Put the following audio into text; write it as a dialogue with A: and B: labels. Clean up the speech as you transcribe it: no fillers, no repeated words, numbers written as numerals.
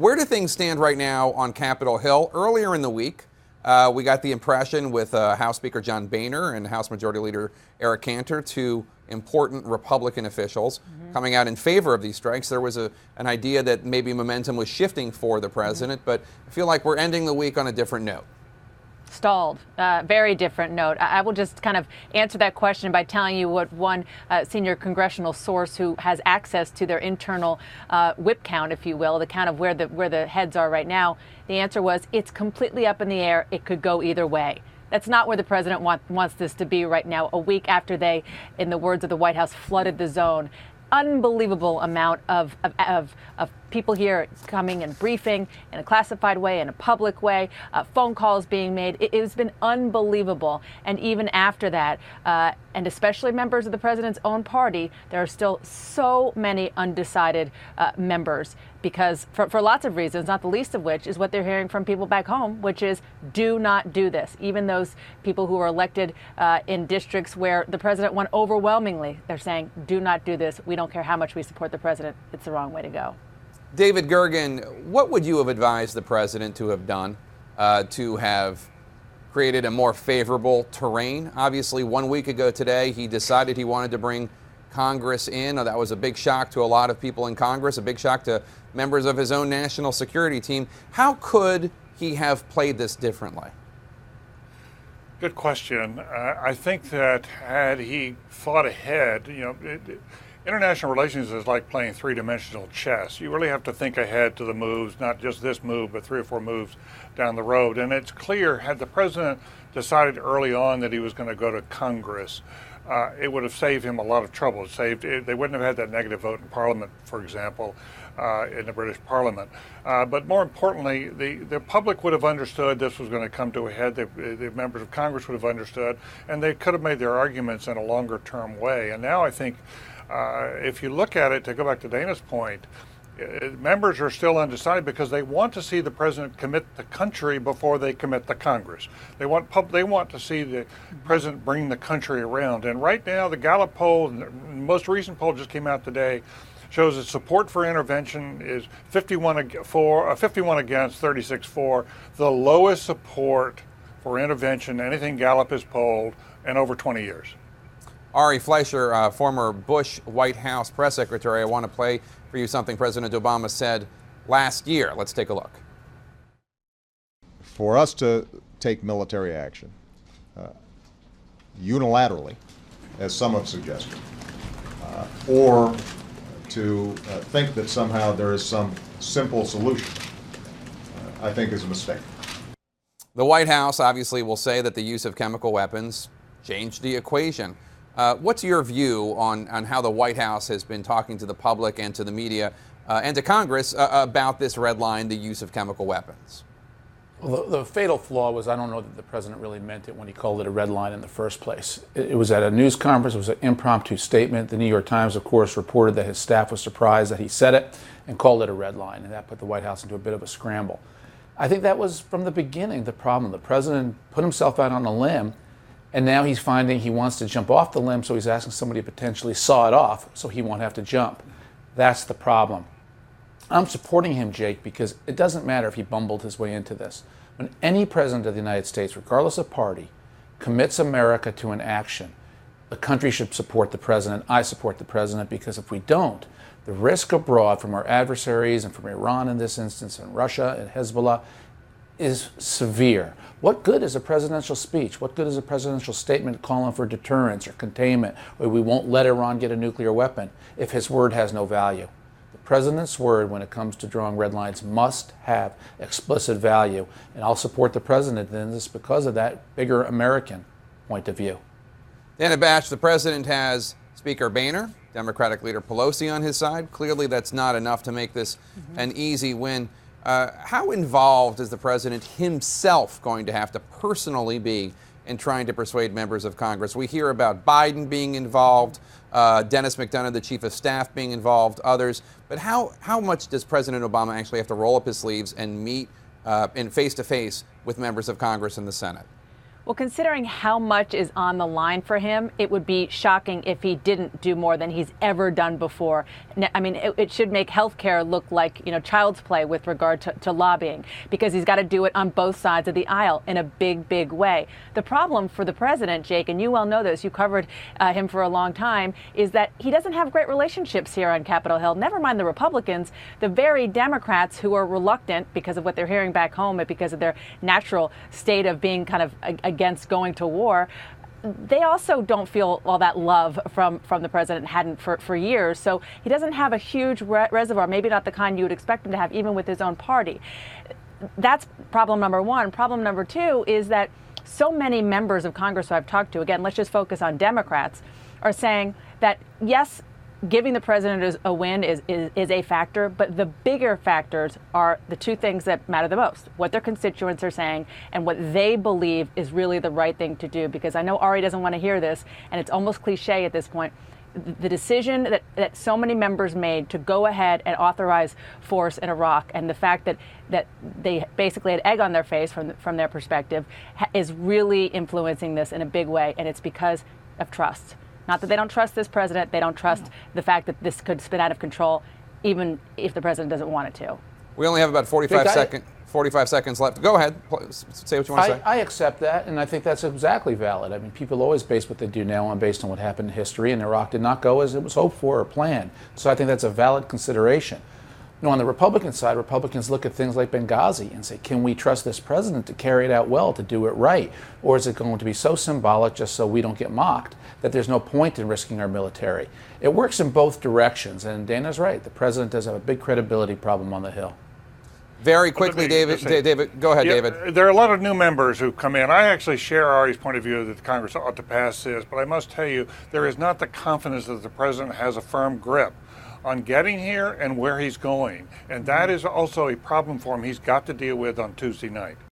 A: Where do things stand right now on Capitol Hill? Earlier in the week, we got the impression with House Speaker John Boehner and House Majority Leader Eric Cantor, two important Republican officials, coming out in favor of these strikes. There was an idea that maybe momentum was shifting for the president, but I feel like we're ending the week on a different note.
B: Stalled. Very different note. I will just kind of answer that question by telling you what one senior congressional source who has access to their internal whip count, if you will, the count of where the heads are right now. The answer was it's completely up in the air. It could go either way. That's not where the president wants this to be right now, a week after they, in the words of the White House, flooded the zone. Unbelievable amount of people here coming and briefing in a classified way, in a public way, phone calls being made. It has been unbelievable. And even after that, and especially members of the president's own party, there are still so many undecided members because for lots of reasons, not the least of which is what they're hearing from people back home, which is do not do this. Even those people who are elected in districts where the president won overwhelmingly, they're saying do not do this. We don't care how much we support the president. It's the wrong way to go.
A: David Gergen, what would you have advised the president to have done to have created a more favorable terrain? Obviously, 1 week ago today, he decided he wanted to bring Congress in. That was a big shock to a lot of people in Congress, a big shock to members of his own national security team. How could he have played this differently?
C: Good question. I think that had he thought ahead, international relations is like playing three-dimensional chess. You really have to think ahead to the moves, not just this move, but 3 or 4 moves down the road. And it's clear, had the president decided early on that he was going to go to Congress, it would have saved him a lot of trouble. They wouldn't have had that negative vote in Parliament, for example, in the British Parliament. But more importantly, the public would have understood this was going to come to a head. The members of Congress would have understood, and they could have made their arguments in a longer-term way. And now I think if you look at it, to go back to Dana's point, members are still undecided because they want to see the president commit the country before they commit the Congress. They want to see the president bring the country around. And right now, the Gallup poll, the most recent poll just came out today, shows that support for intervention is 51 against, 36 for, the lowest support for intervention anything Gallup has polled in over 20 years.
A: Ari Fleischer, former Bush White House press secretary, I want to play for you something President Obama said last year. Let's take a look.
D: For us to take military action unilaterally, as some have suggested, or to think that somehow there is some simple solution, I think is a mistake.
A: The White House obviously will say that the use of chemical weapons changed the equation. What's your view on how the White House has been talking to the public and to the media and to Congress about this red line, the use of chemical weapons?
E: Well, the fatal flaw was I don't know that the president really meant it when he called it a red line in the first place. It was at a news conference. It was an impromptu statement. The New York Times, of course, reported that his staff was surprised that he said it and called it a red line, and that put the White House into a bit of a scramble. I think that was from the beginning the problem. The president put himself out on a limb, and now he's finding he wants to jump off the limb, so he's asking somebody to potentially saw it off so he won't have to jump. That's the problem. I'm supporting him, Jake, because it doesn't matter if he bumbled his way into this. When any president of the United States, regardless of party, commits America to an action, the country should support the president. I support the president because if we don't, the risk abroad from our adversaries and from Iran in this instance and Russia and Hezbollah is severe. What good is a presidential speech? What good is a presidential statement calling for deterrence or containment, or we won't let Iran get a nuclear weapon if his word has no value? The president's word when it comes to drawing red lines must have explicit value, and I'll support the president in this because of that bigger American point of view.
A: Dana Bash, the president has Speaker Boehner, Democratic leader Pelosi on his side. Clearly that's not enough to make this an easy win. How involved is the president himself going to have to personally be in trying to persuade members of Congress? We hear about Biden being involved, Dennis McDonough, the chief of staff, being involved, others. But how much does President Obama actually have to roll up his sleeves and meet in face-to-face with members of Congress and the Senate?
B: Well, considering how much is on the line for him, it would be shocking if he didn't do more than he's ever done before. I mean, it should make healthcare look like, child's play with regard to lobbying, because he's got to do it on both sides of the aisle in a big, big way. The problem for the president, Jake, and you well know this, you covered him for a long time, is that he doesn't have great relationships here on Capitol Hill. Never mind the Republicans, the very Democrats who are reluctant because of what they're hearing back home and because of their natural state of being kind of against going to war. They also don't feel all that love from the president, hadn't for years. So he doesn't have a huge reservoir, maybe not the kind you would expect him to have, even with his own party. That's problem number one. Problem number two is that so many members of Congress who I've talked to, again, let's just focus on Democrats, are saying that, yes, giving the president a win is a factor, but the bigger factors are the two things that matter the most: what their constituents are saying and what they believe is really the right thing to do. Because I know Ari doesn't want to hear this, and it's almost cliche at this point. The decision that so many members made to go ahead and authorize force in Iraq, and the fact that they basically had egg on their face from their perspective, is really influencing this in a big way, and it's because of trust. Not that they don't trust this president, they don't trust the fact that this could spin out of control, even if the president doesn't want it to.
A: We only have about 45 seconds left. Go ahead. Say what you want to say.
E: I accept that, and I think that's exactly valid. I mean, people always base what they do now on based on what happened in history, and Iraq did not go as it was hoped for or planned. So I think that's a valid consideration. On the Republican side, Republicans look at things like Benghazi and say, can we trust this president to carry it out well, to do it right? Or is it going to be so symbolic just so we don't get mocked that there's no point in risking our military? It works in both directions, and Dana's right. The president does have a big credibility problem on the Hill.
A: Very quickly, David, go ahead,
C: yeah,
A: David.
C: There are a lot of new members who come in. I actually share Ari's point of view that the Congress ought to pass this, but I must tell you, there is not the confidence that the president has a firm grip on getting here and where he's going. And that is also a problem for him he's got to deal with on Tuesday night.